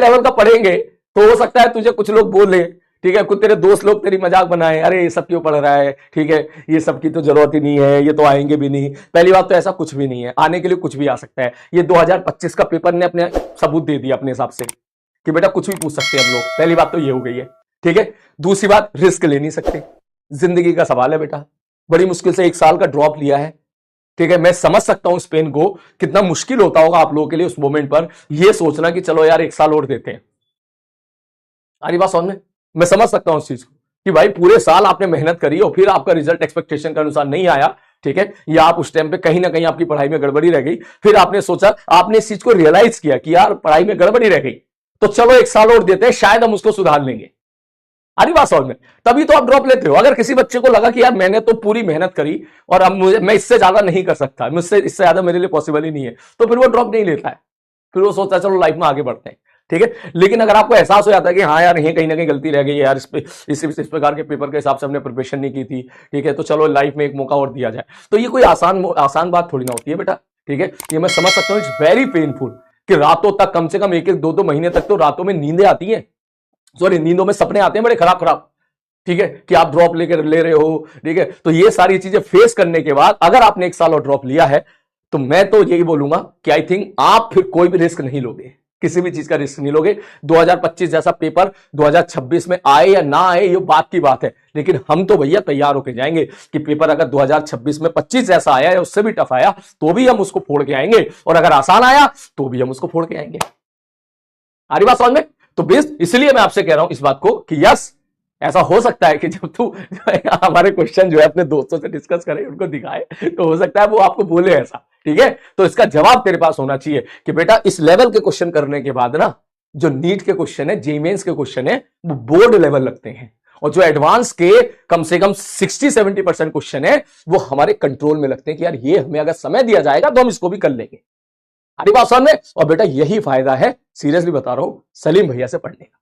Level का पढ़ेंगे तो हो सकता है तुझे कुछ लोग बोले, ठीक है, कुछ तेरे दोस्त लोग तेरी मजाक बनाए, अरे ये सब क्यों पढ़ रहा है, ठीक है, ये सब की तो जरूरत ही नहीं है, ये तो आएंगे भी नहीं। पहली बात तो ऐसा कुछ भी नहीं है, आने के लिए कुछ भी आ सकता है। ये 2025 का पेपर ने अपने सबूत दे दिया अपने हिसाब से कि बेटा कुछ भी पूछ सकते हैं हम लोग। पहली बात तो ये हो गई है, ठीक है। दूसरी बात, रिस्क ले नहीं सकते, जिंदगी का सवाल है बेटा। बड़ी मुश्किल से 1 साल का ड्रॉप लिया है, ठीक है। मैं समझ सकता हूं इस पेन को, कितना मुश्किल होता होगा आप लोगों के लिए उस मोमेंट पर यह सोचना कि चलो यार 1 साल और देते हैं। आ रही बात समझ में? मैं समझ सकता हूं इस चीज को कि भाई पूरे साल आपने मेहनत करी और फिर आपका रिजल्ट एक्सपेक्टेशन के अनुसार नहीं आया, ठीक है, या आप उस टाइम पे कहीं ना कहीं आपकी पढ़ाई में गड़बड़ी रह गई। फिर आपने सोचा, आपने इस चीज को रियलाइज किया कि यार पढ़ाई में गड़बड़ी रह गई, तो चलो 1 साल और देते हैं, शायद हम उसको सुधार लेंगे। अरे बात समझ में? तभी तो आप ड्रॉप लेते हो। अगर किसी बच्चे को लगा कि यार मैंने तो पूरी मेहनत करी और अब मैं इससे ज्यादा नहीं कर सकता, मुझसे इससे ज्यादा मेरे लिए पॉसिबल ही नहीं है, तो फिर वो ड्रॉप नहीं लेता है। फिर वो सोचता है चलो लाइफ में आगे बढ़ते हैं, ठीक है। लेकिन अगर आपको एहसास हो जाता है कि हाँ यार ये कहीं ना कहीं गलती रह गई है यार, इस प्रकार के पेपर के हिसाब से हमने प्रिपरेशन नहीं की थी, ठीक है, तो चलो लाइफ में एक मौका और दिया जाए, तो ये कोई आसान बात थोड़ी ना होती है बेटा, ठीक है। ये मैं समझ सकता हूँ, इट्स वेरी पेनफुल कि रातों तक, कम से कम 1-2 महीने तक तो रातों में नींदें आती हैं, सॉरी नींदों में सपने आते हैं बड़े खराब खराब, ठीक है, कि आप ड्रॉप लेकर ले रहे हो, ठीक है। तो ये सारी चीजें फेस करने के बाद अगर आपने 1 साल और ड्रॉप लिया है, तो मैं तो यही बोलूंगा कि आई थिंक आप फिर कोई भी रिस्क नहीं लोगे, किसी भी चीज का रिस्क नहीं लोगे। 2025 जैसा पेपर 2026 में आए या ना आए ये बात की बात है, लेकिन हम तो भैया तैयार होकर जाएंगे कि पेपर अगर 2026 में 25 जैसा आया या उससे भी टफ आया तो भी हम उसको फोड़ के आएंगे, और अगर आसान आया तो भी हम उसको फोड़ के आएंगे। आ रही बात समझ में? तो बेस इसलिए मैं आपसे कह रहा हूं इस बात को कि यस, ऐसा हो सकता है कि जब तू हमारे क्वेश्चन जो है अपने दोस्तों से डिस्कस करे, उनको दिखाए, तो हो सकता है वो आपको बोले ऐसा, ठीक है। तो इसका जवाब तेरे पास होना चाहिए कि बेटा इस लेवल के क्वेश्चन करने के बाद ना, जो नीट के क्वेश्चन है, जेईई मेंस के क्वेश्चन है, वो बोर्ड लेवल लगते हैं, और जो एडवांस के कम से कम 60-70% क्वेश्चन है वो हमारे कंट्रोल में लगते हैं कि यार ये हमें अगर समय दिया जाएगा तो हम इसको भी कर लेंगे। अरे बात समझ में? और बेटा यही फायदा है, सीरियसली बता रहा हूं, सलीम भैया से पढ़ने का।